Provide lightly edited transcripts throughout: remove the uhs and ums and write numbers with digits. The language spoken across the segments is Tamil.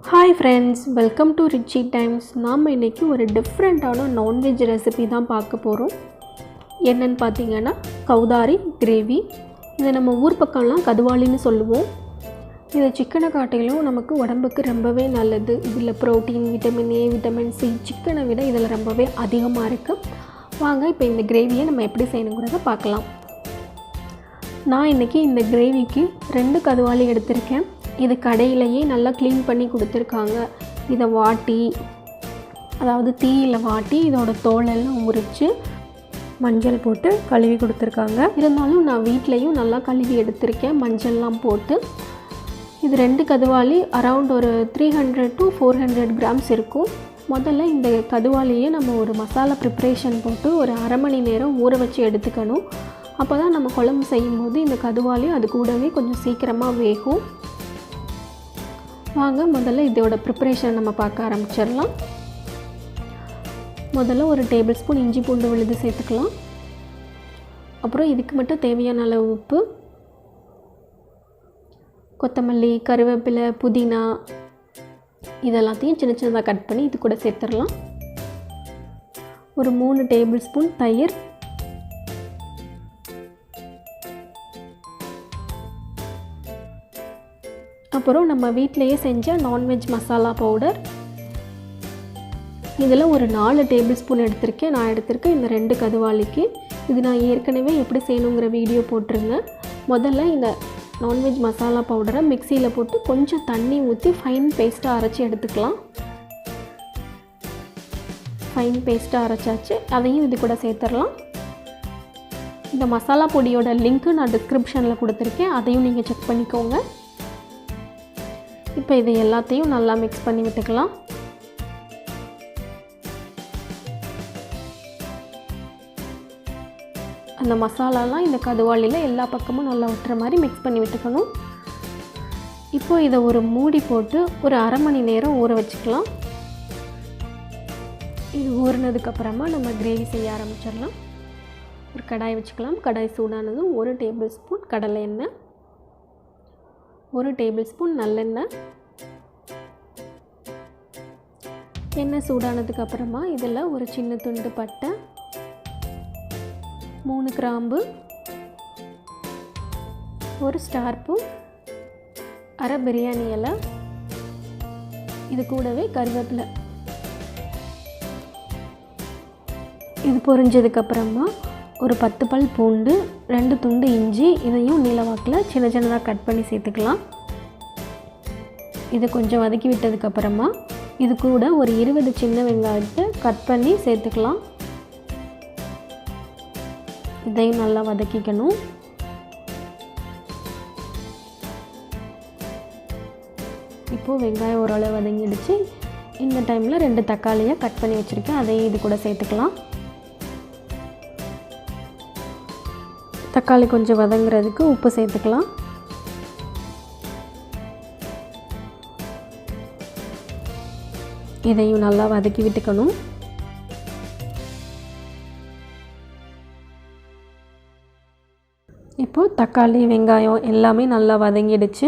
Hi friends, welcome to Rechi Times. நாம் இன்னைக்கு ஒரு டிஃப்ரெண்டான நான்வெஜ் ரெசிபி தான் பார்க்க போகிறோம். என்னன்னு பார்த்தீங்கன்னா கௌதாரி கிரேவி. இதை நம்ம ஊர் பக்கம்லாம் கதுவாளின்னு சொல்லுவோம். இது சிக்கனை காட்டிலும் நமக்கு உடம்புக்கு ரொம்பவே நல்லது. இதில் protein, vitamin A, vitamin C சிக்கனை விட இதில் ரொம்பவே அதிகமாக இருக்குது. வாங்க இப்போ இந்த கிரேவியை நம்ம எப்படி செய்யணுங்கிறத பார்க்கலாம். நான் இன்றைக்கி இந்த கிரேவிக்கு 2 கதுவாளி எடுத்திருக்கேன். இது கடையிலேயே நல்லா க்ளீன் பண்ணி கொடுத்துருக்காங்க. இதை வாட்டி, அதாவது தீயில் வாட்டி இதோட தோலெல்லாம் உரித்து மஞ்சள் போட்டு கழுவி கொடுத்துருக்காங்க. இருந்தாலும் நான் வீட்லேயும் நல்லா கழுவி எடுத்திருக்கேன் மஞ்சள்லாம் போட்டு. இது 2 கதுவாளி அரவுண்ட் ஒரு 300 to 400 கிராம்ஸ் இருக்கும். முதல்ல இந்த கதுவாளியை நம்ம ஒரு மசாலா ப்ரிப்ரேஷன் போட்டு ஒரு அரை மணி நேரம் ஊற வச்சு எடுத்துக்கணும். அப்போ தான் நம்ம குழம்பு செய்யும்போது இந்த கதுவாளி அது கூடவே கொஞ்சம் சீக்கிரமாக வேகும். வாங்க முதல்ல இதோட ப்ரிப்ரேஷன் நம்ம பார்க்க ஆரம்பிச்சிடலாம். முதல்ல ஒரு டேபிள் ஸ்பூன் இஞ்சி பூண்டு விழுது சேர்த்துக்கலாம். அப்புறம் இதுக்கு மட்டும் தேவையான அளவு உப்பு, கொத்தமல்லி, கருவேப்பிலை, புதினா இதெல்லாத்தையும் சின்ன சின்னதாக கட் பண்ணி இது கூட சேர்த்துடலாம். ஒரு 3 டேபிள் ஸ்பூன் தயிர், அப்புறம் நம்ம வீட்டிலையே செஞ்ச நான்வெஜ் மசாலா பவுடர். இதில் ஒரு 4 டேபிள் ஸ்பூன் எடுத்திருக்கேன். நான் எடுத்திருக்கேன் இந்த 2 கதுவாளிக்கு. இது நான் ஏற்கனவே எப்படி செய்யணுங்கிற வீடியோ போட்டிருந்தேன். முதல்ல இந்த நான்வெஜ் மசாலா பவுடரை மிக்சியில் போட்டு கொஞ்சம் தண்ணி ஊற்றி ஃபைன் பேஸ்ட்டாக அரைச்சி எடுத்துக்கலாம். ஃபைன் பேஸ்ட்டாக அரைச்சாச்சு. அதையும் இது கூட சேர்த்துடலாம். இந்த மசாலா பொடியோட லிங்க்கு நான் டிஸ்கிரிப்ஷனில் கொடுத்துருக்கேன், அதையும் நீங்கள் செக் பண்ணிக்கோங்க. இப்போ இது எல்லாத்தையும் நல்லா மிக்ஸ் பண்ணி விட்டுக்கலாம். அந்த மசாலாலாம் இந்த கதுவாளியில் எல்லா பக்கமும் நல்லா விட்டுற மாதிரி மிக்ஸ் பண்ணி விட்டுக்கணும். இப்போது இதை ஒரு மூடி போட்டு ஒரு அரை மணி நேரம் ஊற வச்சுக்கலாம். இது ஊறினதுக்கப்புறமா நம்ம கிரேவி செய்ய ஆரம்பிச்சிடலாம். ஒரு கடாய் வச்சுக்கலாம். கடாய் சூடானதும் 1 டேபிள் ஸ்பூன் கடலை எண்ணெய், 1 டேபிள் ஸ்பூன் நல்லெண்ணெய். எண்ணெய் சூடானதுக்கு அப்புறமா இதில் ஒரு சின்ன துண்டு பட்டை, 3 கிராம்பு, ஒரு ஸ்டார் பூ, அரை பிரியாணி இலை, இது கூடவே கருவேப்பிலை. இது பொரிஞ்சதுக்கப்புறமா ஒரு 10 பல் பூண்டு, 2 துண்டு இஞ்சி, இதையும் நீளவாக்கில் சின்ன சின்னதாக கட் பண்ணி சேர்த்துக்கலாம். இதை கொஞ்சம் வதக்கி விட்டதுக்கப்புறமா இது கூட ஒரு 20 சின்ன வெங்காயத்தை கட் பண்ணி சேர்த்துக்கலாம். இதையும் நல்லா வதக்கிக்கணும். இப்போது வெங்காயம் ஓரளவு வதங்கிடுச்சு. இந்த டைமில் 2 தக்காளியை கட் பண்ணி வச்சுருக்கேன், அதையும் இது கூட சேர்த்துக்கலாம். தக்காளி கொஞ்சம் வதங்குறதுக்கு உப்பு சேர்த்துக்கலாம். இதையும் நல்லா வதக்கி விட்டுக்கணும். இப்போது தக்காளி, வெங்காயம் எல்லாமே நல்லா வதங்கிடுச்சு.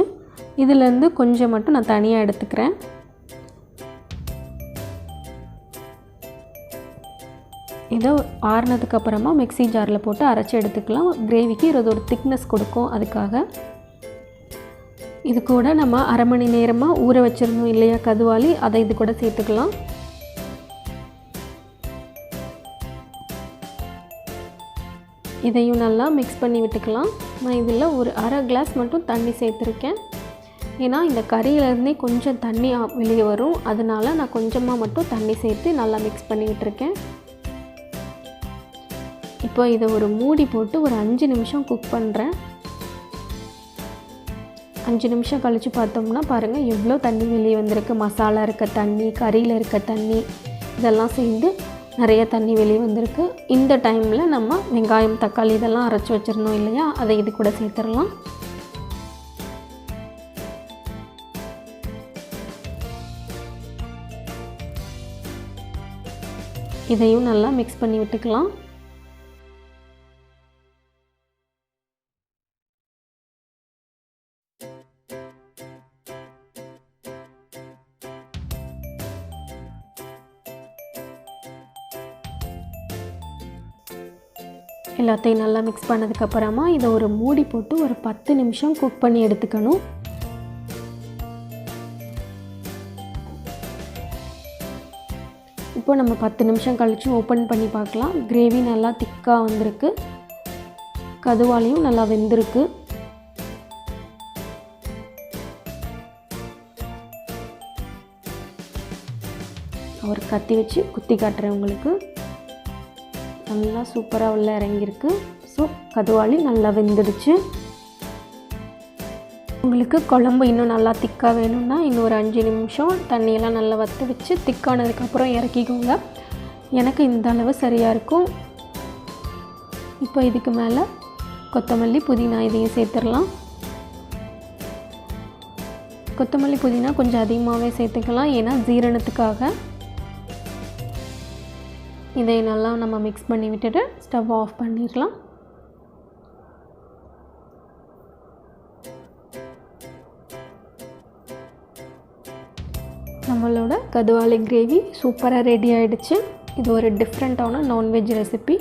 இதிலேருந்து கொஞ்சம் மட்டும் நான் தனியாக எடுத்துக்கிறேன். இதை ஆறுனதுக்கப்புறமா மிக்ஸி ஜாரில் போட்டு அரைச்சி எடுத்துக்கலாம். கிரேவிக்கு இது ஒரு திக்னஸ் கொடுக்கும், அதுக்காக. இது கூட நம்ம அரை மணி நேரமாக ஊற வச்சிருந்தோம் இல்லையா கதுவாளி, அதை இது கூட சேர்த்துக்கலாம். இதையும் நல்லா மிக்ஸ் பண்ணி விட்டுக்கலாம். நான் இதில் ஒரு அரை கிளாஸ் மட்டும் தண்ணி சேர்த்துருக்கேன். ஏன்னா இந்த கறியிலேருந்தே கொஞ்சம் தண்ணி வெளியே வரும், அதனால நான் கொஞ்சமாக மட்டும் தண்ணி சேர்த்து நல்லா மிக்ஸ் பண்ணி விட்டுருக்கேன். இப்போ இதை ஒரு மூடி போட்டு ஒரு 5 நிமிஷம் குக் பண்ணுறேன். 5 நிமிஷம் கழித்து பார்த்தோம்னா பாருங்கள் எவ்வளோ தண்ணி வெளியே வந்திருக்கு. மசாலா இருக்க தண்ணி, கறியில் இருக்க தண்ணி இதெல்லாம் சேர்ந்து நிறைய தண்ணி வெளியே வந்திருக்கு. இந்த டைமில் நம்ம வெங்காயம், தக்காளி இதெல்லாம் அரைச்சி வச்சுருந்தோம் இல்லையா, அதை இது கூட சேர்த்துடலாம். இதையும் நல்லா மிக்ஸ் பண்ணி விட்டுக்கலாம். எல்லாத்தையும் நல்லா மிக்ஸ் பண்ணதுக்கப்புறமா இதை ஒரு மூடி போட்டு ஒரு 10 நிமிஷம் குக் பண்ணி எடுத்துக்கணும். இப்போ நம்ம 10 நிமிஷம் கழித்து ஓப்பன் பண்ணி பார்க்கலாம். கிரேவி நல்லா திக்காக வந்திருக்கு, கதுவாலையும் நல்லா வெந்திருக்கு. ஒரு கத்தி வச்சு குத்தி காட்டுறேன் உங்களுக்கு. நல்லா சூப்பராக உள்ள இறங்கியிருக்கு. ஸோ கதுவாளி நல்லா வெந்துடுச்சு. உங்களுக்கு குழம்பு இன்னும் நல்லா திக்காக வேணும்னா இன்னும் ஒரு 5 நிமிஷம் தண்ணியெல்லாம் நல்லா வற்ற வச்சு திக்கானதுக்கப்புறம் இறக்கிக்கோங்க. எனக்கு இந்த அளவு சரியாக இருக்கும். இப்போ இதுக்கு மேலே கொத்தமல்லி புதினா இதையும் சேர்த்துடலாம். கொத்தமல்லி புதினா கொஞ்சம் அதிகமாகவே சேர்த்துக்கலாம், ஏன்னா ஜீரணத்துக்காக. இதை நல்லா நம்ம மிக்ஸ் பண்ணி விட்டுட்டு ஸ்டவ் ஆஃப் பண்ணிடலாம். நம்மளோட கதுவாளி கிரேவி சூப்பராக ரெடி ஆகிடுச்சு. இது ஒரு டிஃப்ரெண்ட்டான நான்வெஜ் ரெசிபி.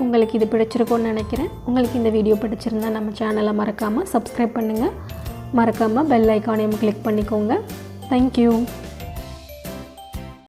உங்களுக்கு இது பிடிச்சிருக்கும்னு நினைக்கிறேன். உங்களுக்கு இந்த வீடியோ பிடிச்சிருந்தா நம்ம சேனலை மறக்காமல் சப்ஸ்கிரைப் பண்ணுங்கள். மறக்காமல் பெல் ஐக்கானையும் கிளிக் பண்ணிக்கோங்க. தேங்க்யூ.